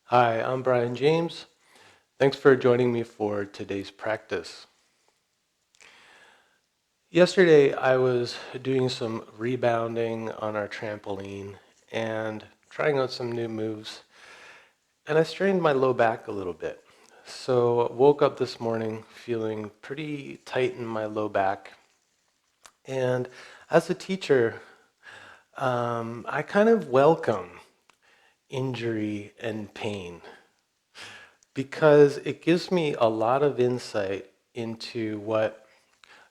Hi, I'm Brian James. Thanks for joining me for today's practice. Yesterday I was doing some rebounding on our trampoline and trying out some new moves, and I strained my low back a little bit. So woke up this morning feeling pretty tight in my low back. And as a teacher, I kind of welcome injury and pain, because it gives me a lot of insight into what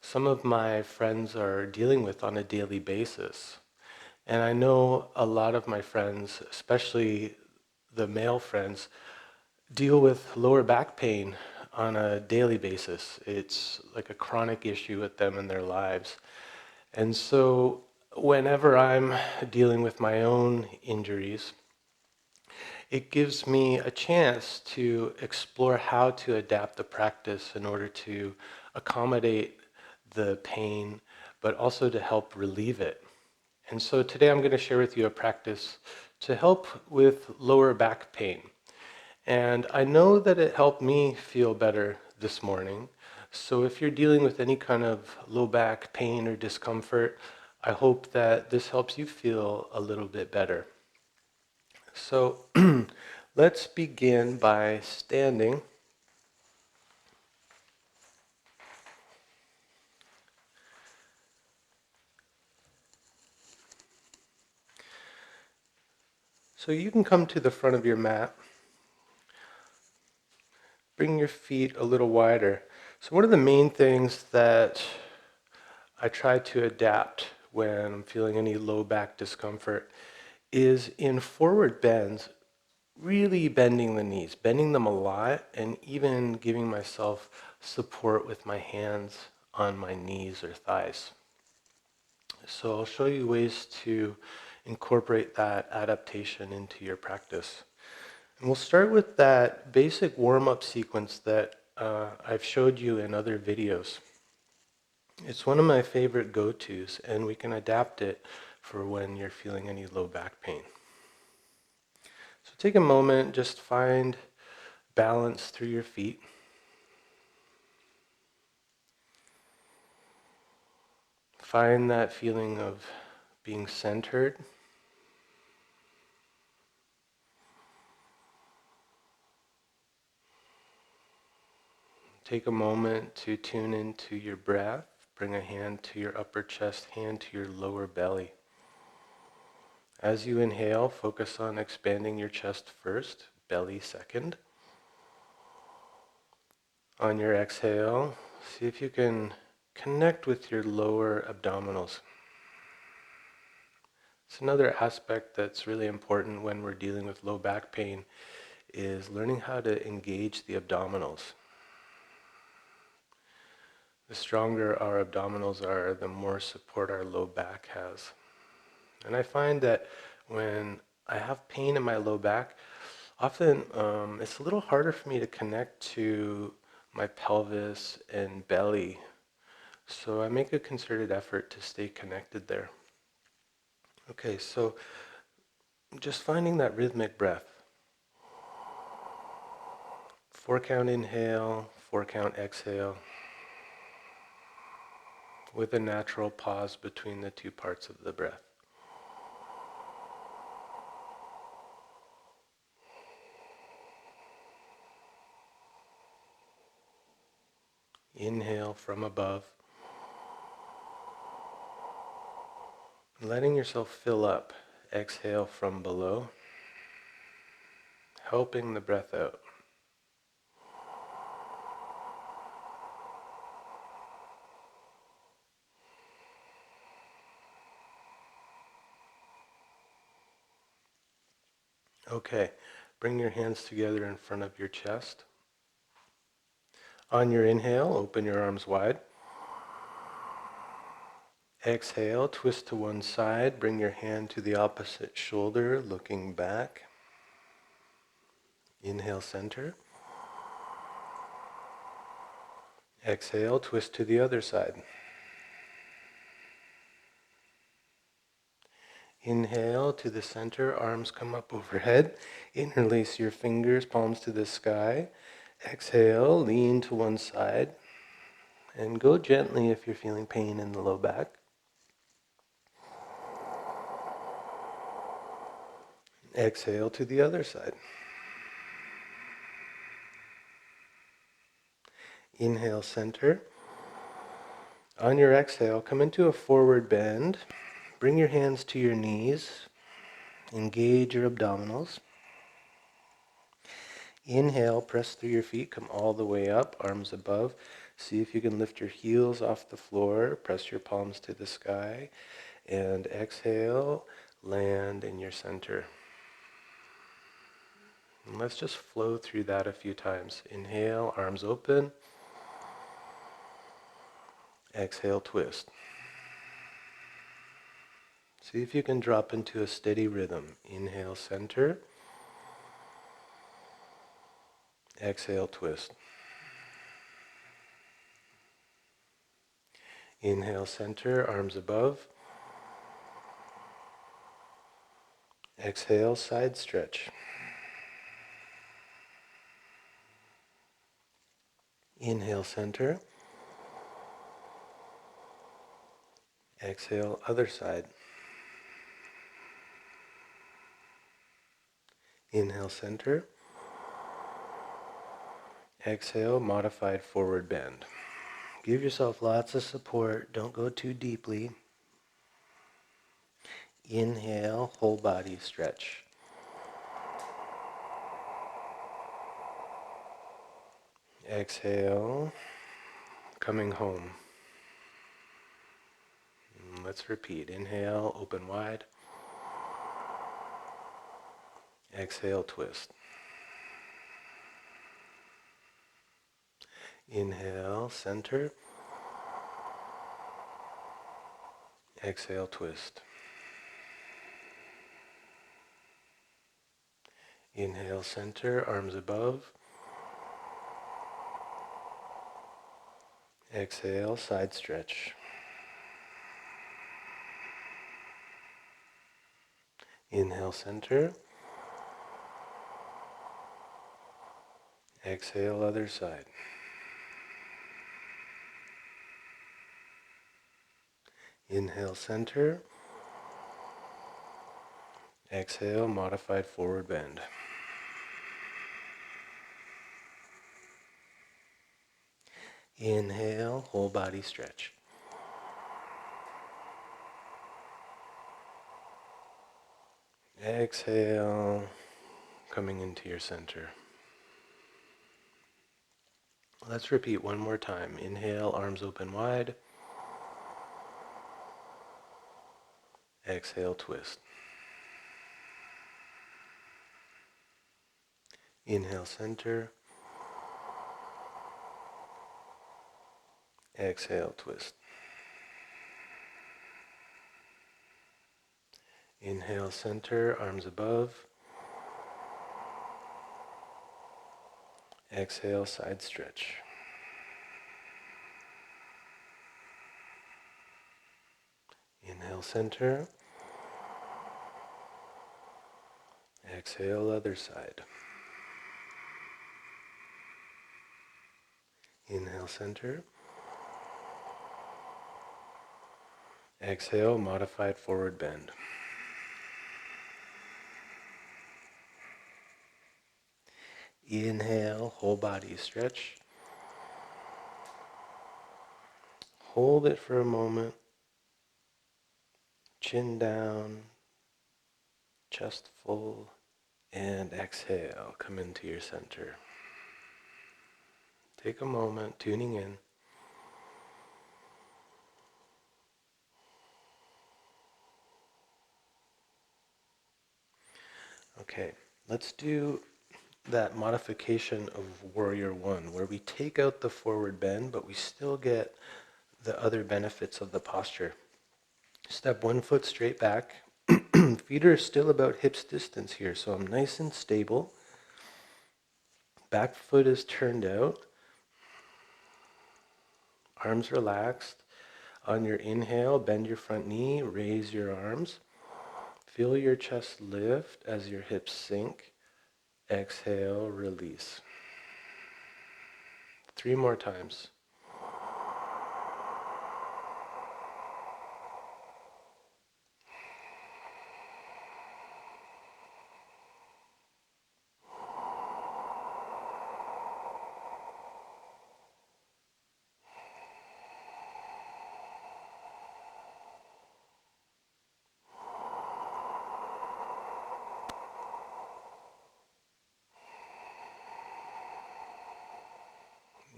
some of my friends are dealing with on a daily basis. And I know a lot of my friends, especially the male friends, deal with lower back pain on a daily basis. It's like a chronic issue with them in their lives. And so whenever I'm dealing with my own injuries, it gives me a chance to explore how to adapt the practice in order to accommodate the pain, but also to help relieve it. And so today I'm going to share with you a practice to help with lower back pain. And I know that it helped me feel better this morning. So if you're dealing with any kind of low back pain or discomfort, I hope that this helps you feel a little bit better. So let's begin by standing. So you can come to the front of your mat. Bring your feet a little wider. So one of the main things that I try to adapt when I'm feeling any low back discomfort is in forward bends, really bending the knees, bending them a lot, and even giving myself support with my hands on my knees or thighs. So I'll show you ways to incorporate that adaptation into your practice. And we'll start with that basic warm-up sequence that I've showed you in other videos. It's one of my favorite go-tos, and we can adapt it for when you're feeling any low back pain. So take a moment, just find balance through your feet. Find that feeling of being centered. Take a moment to tune into your breath. Bring a hand to your upper chest, hand to your lower belly. As you inhale, focus on expanding your chest first, belly second. On your exhale, see if you can connect with your lower abdominals. It's another aspect that's really important when we're dealing with low back pain is learning how to engage the abdominals. The stronger our abdominals are, the more support our low back has. And I find that when I have pain in my low back, often it's a little harder for me to connect to my pelvis and belly. So I make a concerted effort to stay connected there. Okay, so just finding that rhythmic breath. 4 count inhale, 4 count exhale, with a natural pause between the two parts of the breath. Inhale from above, letting yourself fill up. Exhale from below, helping the breath out. Okay, bring your hands together in front of your chest. On your inhale, open your arms wide. Exhale, twist to one side, bring your hand to the opposite shoulder, looking back. Inhale, center. Exhale, twist to the other side. Inhale to the center, arms come up overhead. Interlace your fingers, palms to the sky. Exhale, lean to one side. And go gently if you're feeling pain in the low back. Exhale to the other side. Inhale, center. On your exhale, come into a forward bend. Bring your hands to your knees. Engage your abdominals. Inhale, press through your feet, come all the way up, arms above. See if you can lift your heels off the floor. Press your palms to the sky. And exhale, land in your center. And let's just flow through that a few times. Inhale, arms open. Exhale, twist. See if you can drop into a steady rhythm. Inhale, center. Exhale, twist. Inhale, center, arms above. Exhale, side stretch. Inhale, center. Exhale, other side. Inhale, center. Exhale, modified forward bend. Give yourself lots of support. Don't go too deeply. Inhale, whole body stretch. Exhale, coming home. Let's repeat. Inhale, open wide. Exhale, twist. Inhale, center. Exhale, twist. Inhale, center, arms above. Exhale, side stretch. Inhale, center. Exhale, other side. Inhale, center. Exhale, modified forward bend. Inhale, whole body stretch. Exhale, coming into your center. Let's repeat one more time. Inhale, arms open wide. Exhale, twist. Inhale, center. Exhale, twist. Inhale, center, arms above. Exhale, side stretch. Inhale, center. Exhale, other side. Inhale, center. Exhale, modified forward bend. Inhale, whole body stretch. Hold it for a moment. Chin down, chest full, and exhale, come into your center. Take a moment, tuning in. Okay, let's do that modification of Warrior One, where we take out the forward bend, but we still get the other benefits of the posture. Step one foot straight back. Feet are still about hips distance here, so I'm nice and stable. Back foot is turned out. Arms relaxed. On your inhale, bend your front knee, raise your arms. Feel your chest lift as your hips sink. Exhale, release. 3 more times.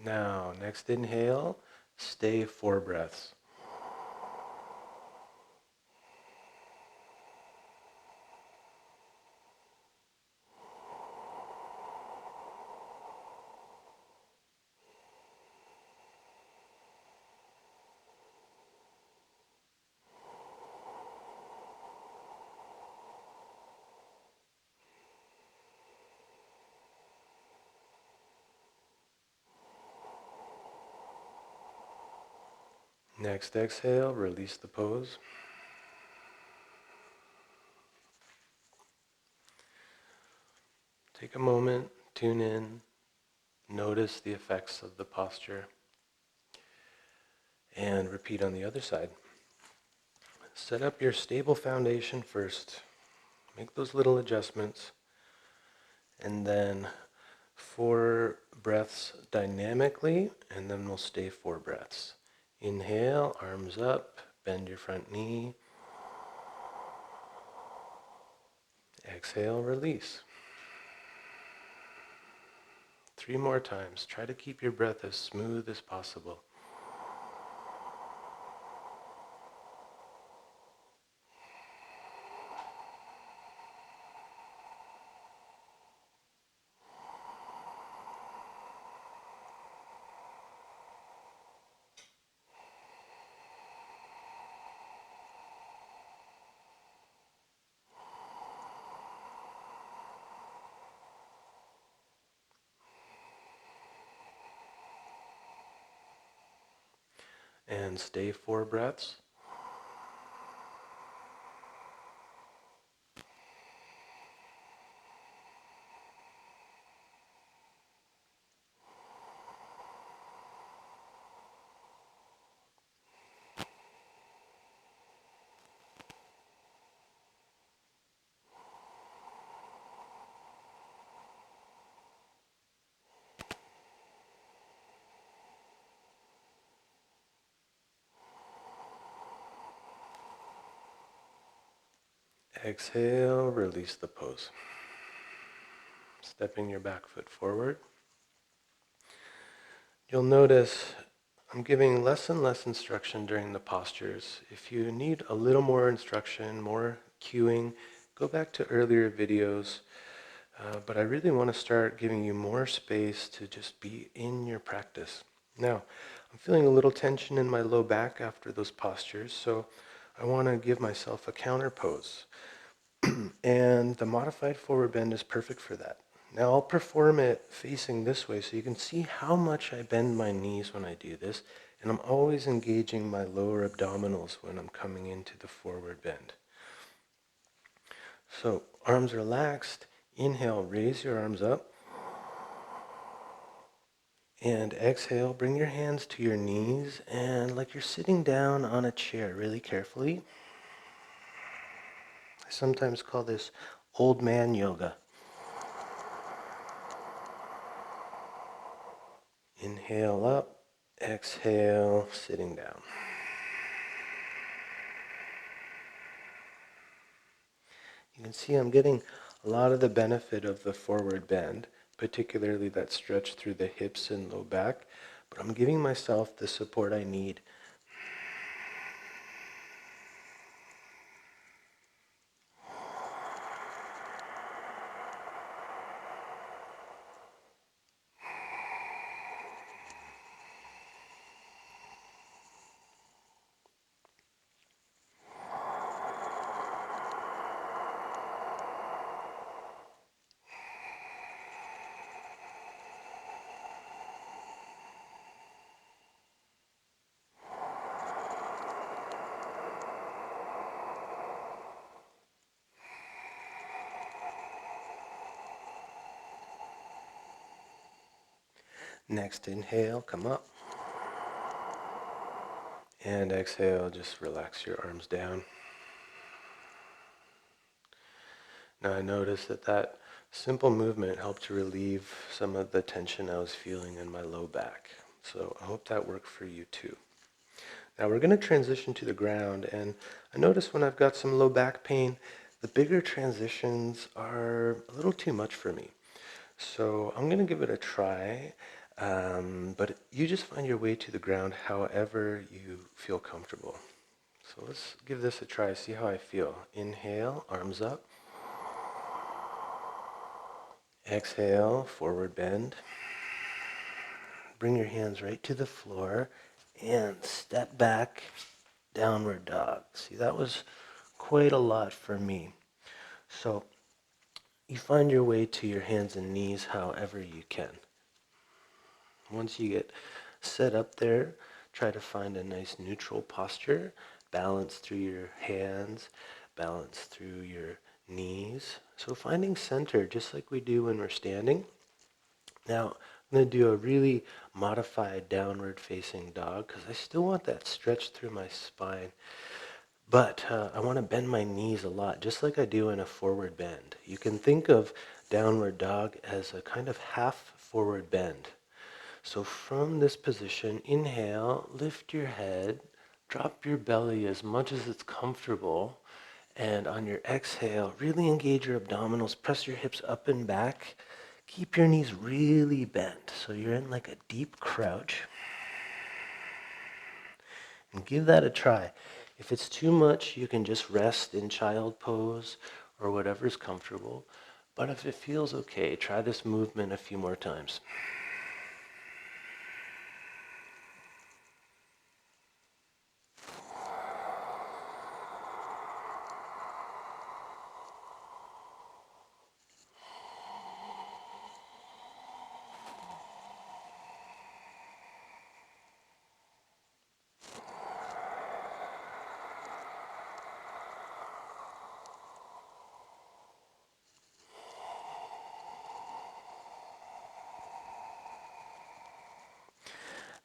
Now, next inhale, stay 4 breaths. Next exhale, release the pose. Take a moment, tune in, notice the effects of the posture, and repeat on the other side. Set up your stable foundation first. Make those little adjustments, and then 4 breaths dynamically, and then we'll stay 4 breaths. Inhale, arms up, bend your front knee. Exhale, release. 3 more times. Try to keep your breath as smooth as possible. And stay 4 breaths. Exhale, release the pose. Stepping your back foot forward. You'll notice I'm giving less and less instruction during the postures. If you need a little more instruction, more cueing, go back to earlier videos. But I really want to start giving you more space to just be in your practice. Now, I'm feeling a little tension in my low back after those postures, so I want to give myself a counter pose. And the modified forward bend is perfect for that. Now I'll perform it facing this way so you can see how much I bend my knees when I do this, and I'm always engaging my lower abdominals when I'm coming into the forward bend. So arms relaxed, inhale, raise your arms up, and exhale, bring your hands to your knees, and like you're sitting down on a chair really carefully. I sometimes call this old man yoga. Inhale up, exhale, sitting down. You can see I'm getting a lot of the benefit of the forward bend, particularly that stretch through the hips and low back, but I'm giving myself the support I need. Next inhale, come up. And exhale, just relax your arms down. Now I noticed that simple movement helped to relieve some of the tension I was feeling in my low back. So I hope that worked for you too. Now we're going to transition to the ground, and I notice when I've got some low back pain, the bigger transitions are a little too much for me. So I'm going to give it a try, but you just find your way to the ground however you feel comfortable. So let's give this a try, see how I feel. Inhale, arms up. Exhale, forward bend. Bring your hands right to the floor and step back, downward dog. See, that was quite a lot for me. So you find your way to your hands and knees however you can. Once you get set up there, try to find a nice neutral posture. Balance through your hands, balance through your knees. So finding center, just like we do when we're standing. Now, I'm going to do a really modified downward facing dog because I still want that stretch through my spine. But I want to bend my knees a lot, just like I do in a forward bend. You can think of downward dog as a kind of half forward bend. So from this position, inhale, lift your head, drop your belly as much as it's comfortable. And on your exhale, really engage your abdominals, press your hips up and back. Keep your knees really bent. So you're in like a deep crouch. And give that a try. If it's too much, you can just rest in child pose or whatever's comfortable. But if it feels okay, try this movement a few more times.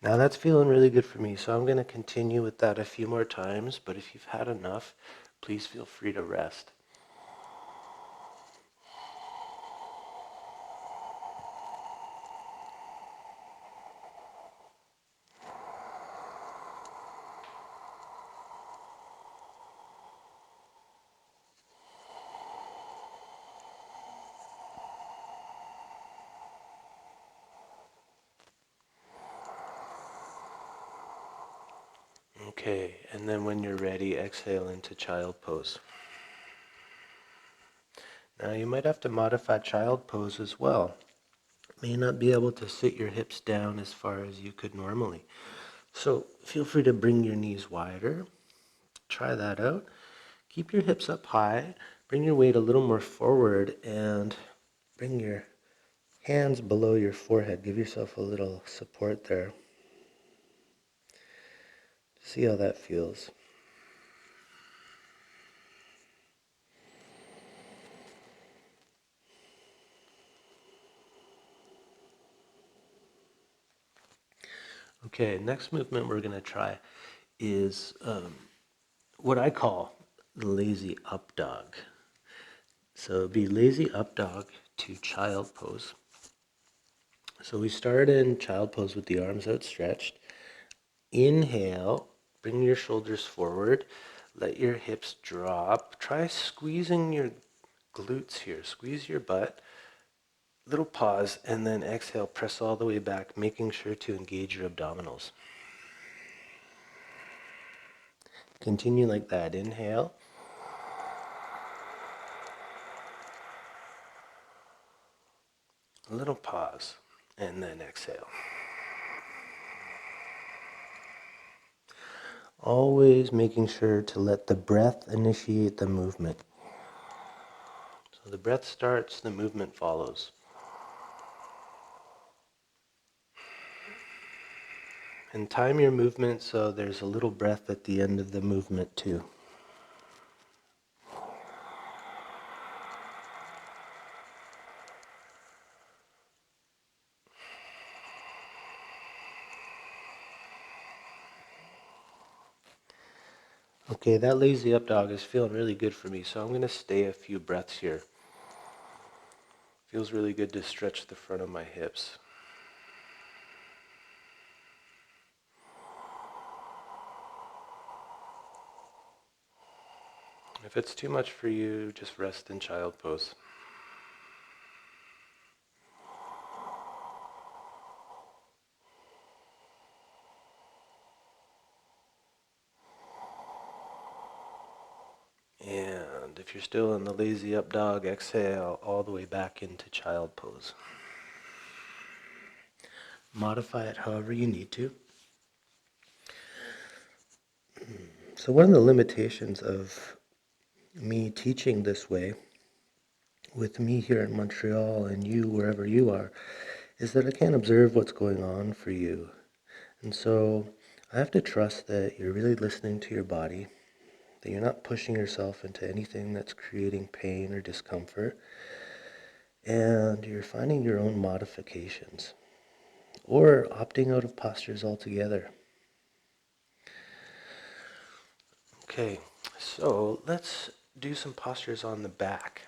Now that's feeling really good for me, so I'm going to continue with that a few more times, but if you've had enough, please feel free to rest. Okay, and then when you're ready, exhale into child pose. Now you might have to modify child pose as well. May not be able to sit your hips down as far as you could normally. So feel free to bring your knees wider. Try that out. Keep your hips up high. Bring your weight a little more forward and bring your hands below your forehead. Give yourself a little support there. See how that feels. Okay, next movement we're going to try is what I call the lazy up dog. So be lazy up dog to child pose. So we start in child pose with the arms outstretched. Inhale, bring your shoulders forward, let your hips drop. Try squeezing your glutes here, squeeze your butt. Little pause, and then exhale, press all the way back, making sure to engage your abdominals. Continue like that. Inhale. A little pause, and then exhale. Always making sure to let the breath initiate the movement. So the breath starts, the movement follows. And time your movement so there's a little breath at the end of the movement too. Okay, that lazy up dog is feeling really good for me, so I'm going to stay a few breaths here. Feels really good to stretch the front of my hips. If it's too much for you, just rest in child pose. And if you're still in the lazy up dog, exhale all the way back into child pose. Modify it however you need to. So one of the limitations of me teaching this way, with me here in Montreal and you wherever you are, is that I can't observe what's going on for you. And so I have to trust that you're really listening to your body, that you're not pushing yourself into anything that's creating pain or discomfort, and you're finding your own modifications or opting out of postures altogether. Okay, so let's do some postures on the back.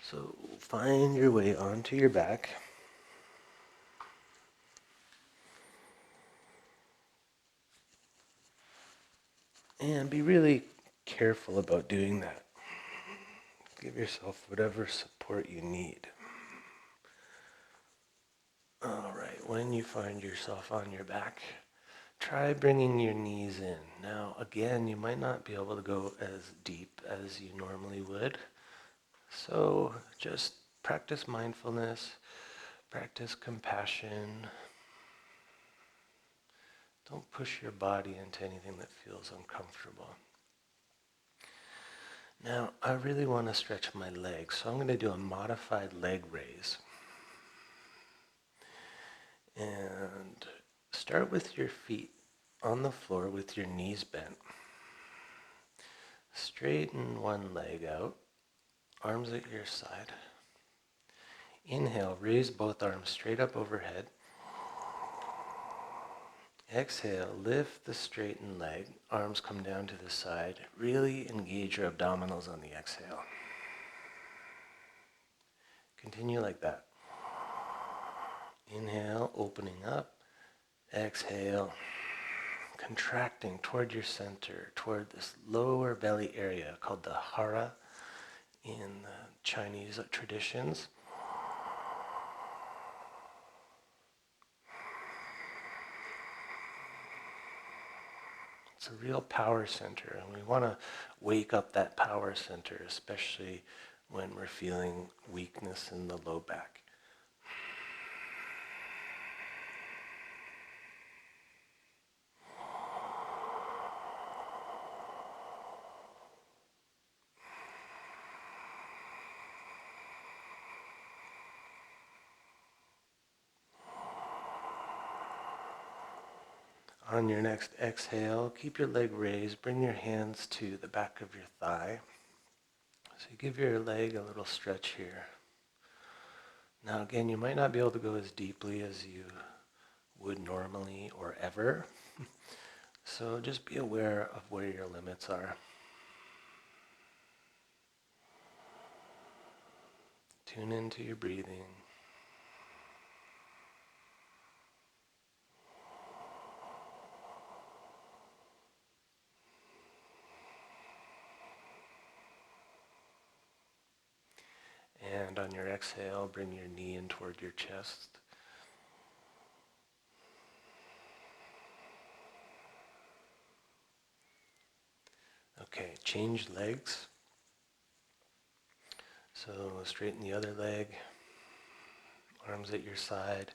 So find your way onto your back. And be really careful about doing that. Give yourself whatever support you need. All right, when you find yourself on your back, try bringing your knees in. Now, again, you might not be able to go as deep as you normally would. So just practice mindfulness, practice compassion. Don't push your body into anything that feels uncomfortable. Now, I really want to stretch my legs, so I'm going to do a modified leg raise. And start with your feet on the floor with your knees bent. Straighten one leg out, arms at your side. Inhale, raise both arms straight up overhead. Exhale, lift the straightened leg, arms come down to the side. Really engage your abdominals on the exhale. Continue like that. Inhale, opening up. Exhale, contracting toward your center, toward this lower belly area called the hara in the Chinese traditions. It's a real power center, and we want to wake up that power center, especially when we're feeling weakness in the low back. On your next exhale, keep your leg raised, bring your hands to the back of your thigh. So you give your leg a little stretch here. Now again, you might not be able to go as deeply as you would normally or ever. So just be aware of where your limits are. Tune into your breathing. And on your exhale, bring your knee in toward your chest. Okay, change legs. So straighten the other leg, arms at your side.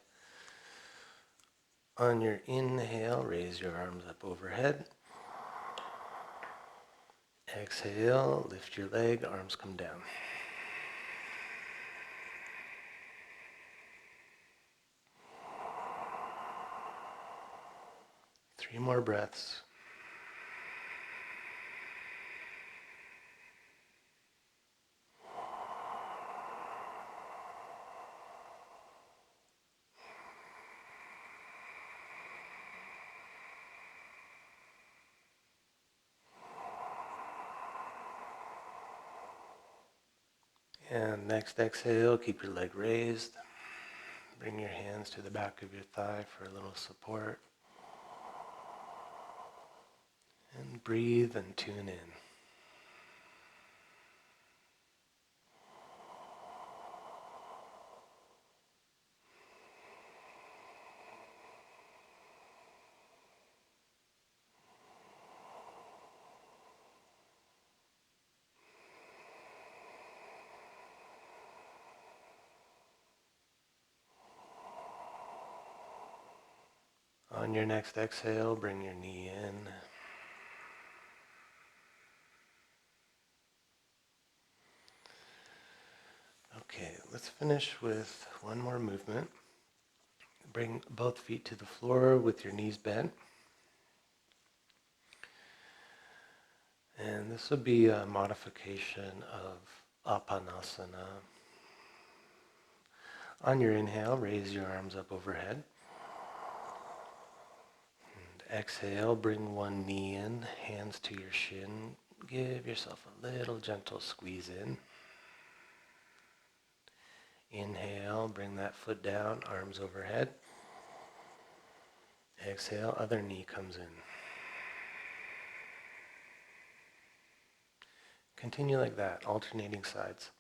On your inhale, raise your arms up overhead. Exhale, lift your leg, arms come down. Three more breaths. And next exhale, keep your leg raised. Bring your hands to the back of your thigh for a little support. And breathe and tune in. On your next exhale, bring your knee in. Okay, let's finish with one more movement. Bring both feet to the floor with your knees bent. And this will be a modification of Apanasana. On your inhale, raise your arms up overhead. And exhale, bring one knee in, hands to your shin. Give yourself a little gentle squeeze in. Inhale, bring that foot down, arms overhead. Exhale, other knee comes in. Continue like that, alternating sides.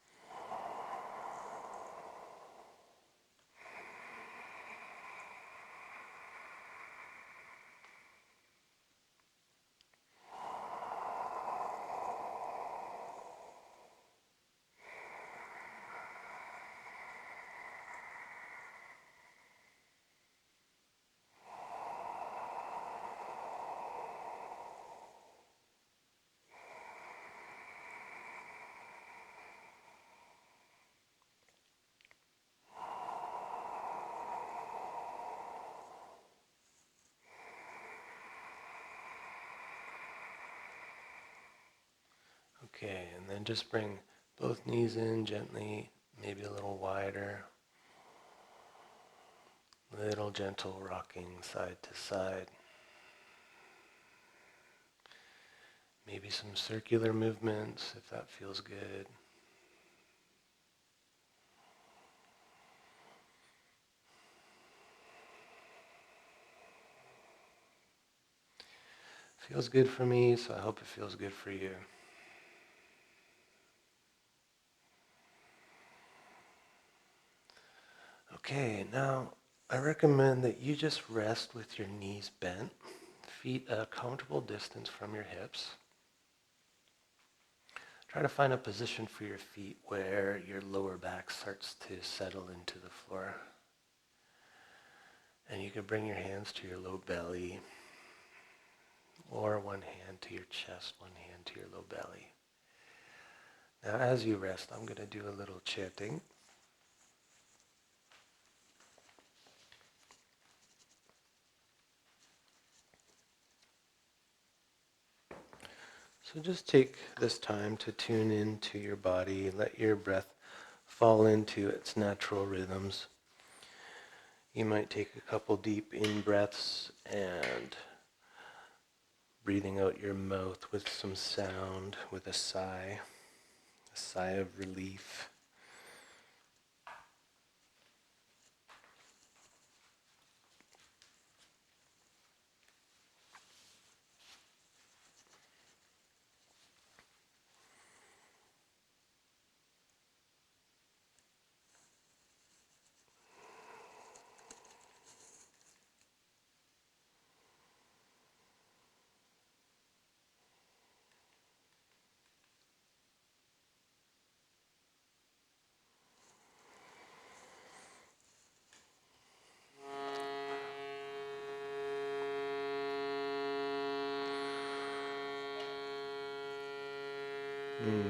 Okay, and then just bring both knees in gently, maybe a little wider. Little gentle rocking side to side. Maybe some circular movements if that feels good. Feels good for me, so I hope it feels good for you. Okay, now I recommend that you just rest with your knees bent, feet a comfortable distance from your hips. Try to find a position for your feet where your lower back starts to settle into the floor. And you can bring your hands to your low belly, or one hand to your chest, one hand to your low belly. Now as you rest, I'm going to do a little chanting. So just take this time to tune into your body, let your breath fall into its natural rhythms. You might take a couple deep in-breaths and breathing out your mouth with some sound, with a sigh of relief.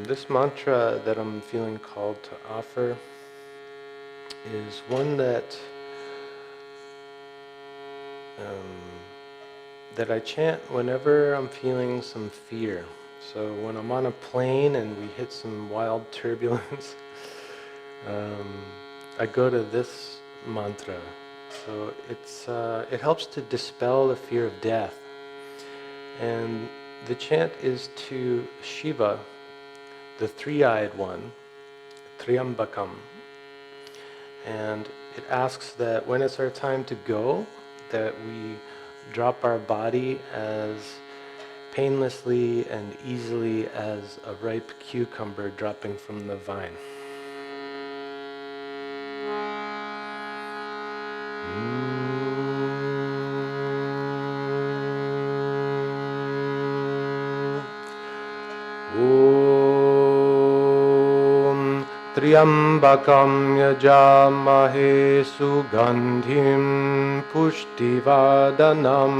This mantra that I'm feeling called to offer is one that I chant whenever I'm feeling some fear. So when I'm on a plane and we hit some wild turbulence, I go to this mantra. So it helps to dispel the fear of death. And the chant is to Shiva, the three-eyed one, Triambakam. And it asks that when it's our time to go, that we drop our body as painlessly and easily as a ripe cucumber dropping from the vine. Om Triambakam yajamahe sugandhim pushtivadanam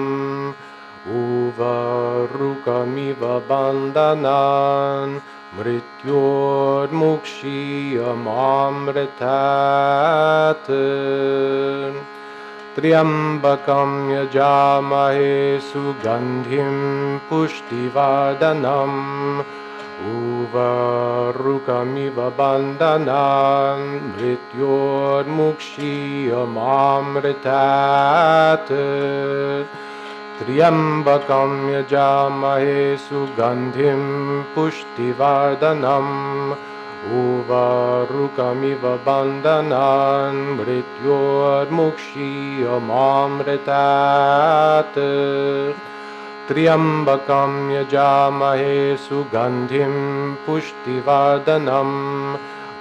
uvarukamiva bandhanan mrityurmukshiyamamritat. Triambakam yajamahe sugandhim pushtivadanam uvarukamiva bandhanan mrityurmukshiyamamritat. Triambakam yajamahe sugandhim pushtivardanam uvarukamiva bandhanan mrityurmukshiyamamritat. Triambakam yajamahe sugandhim pushtivardanam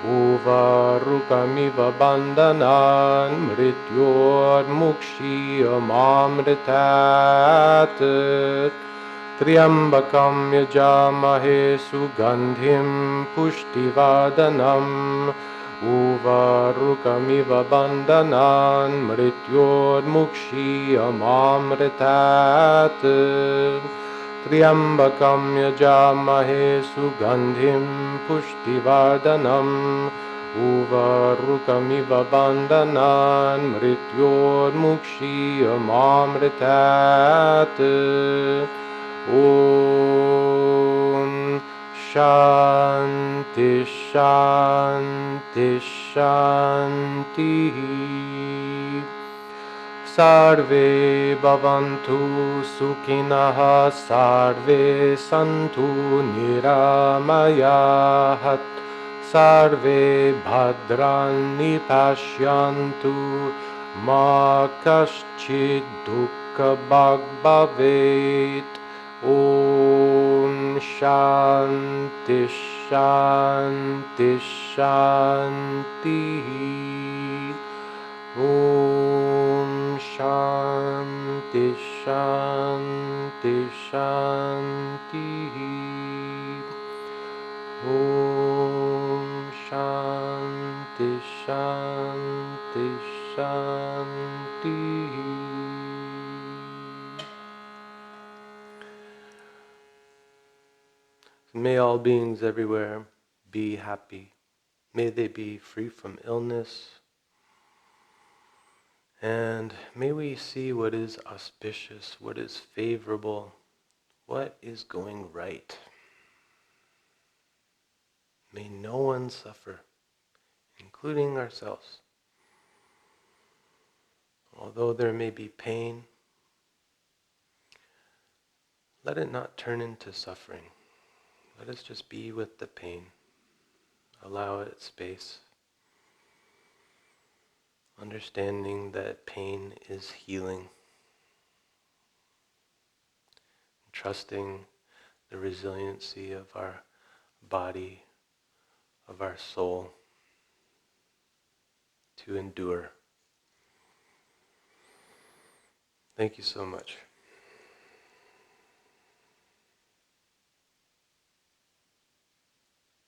uvarukamiva bandhanan mrityurmukshiyamamritat. Triambakam yajamahe sugandhim pushtivardanam uvarukamiva bandhanan mrityurmukshiyamamritat. Triambakam yajamahe sugandhim pushtivardanam uvarukamiva bandhanan mrityurmukshiyamamritat. Om Shanti Shanti Shanti. Sarve bhavantu sukhinah sarve santu niramayahat sarve bhadrani pashyantu ma kaschid dukkha bhavet. Om Shanti Shanti Shanti. Om Shanti Shanti Shanti. Om Shanti Shanti Shanti. May all beings everywhere be happy. May they be free from illness. And may we see what is auspicious, what is favorable, what is going right. May no one suffer, including ourselves. Although there may be pain, let it not turn into suffering. Let us just be with the pain. Allow it space. Understanding that pain is healing. Trusting the resiliency of our body, of our soul, to endure. Thank you so much.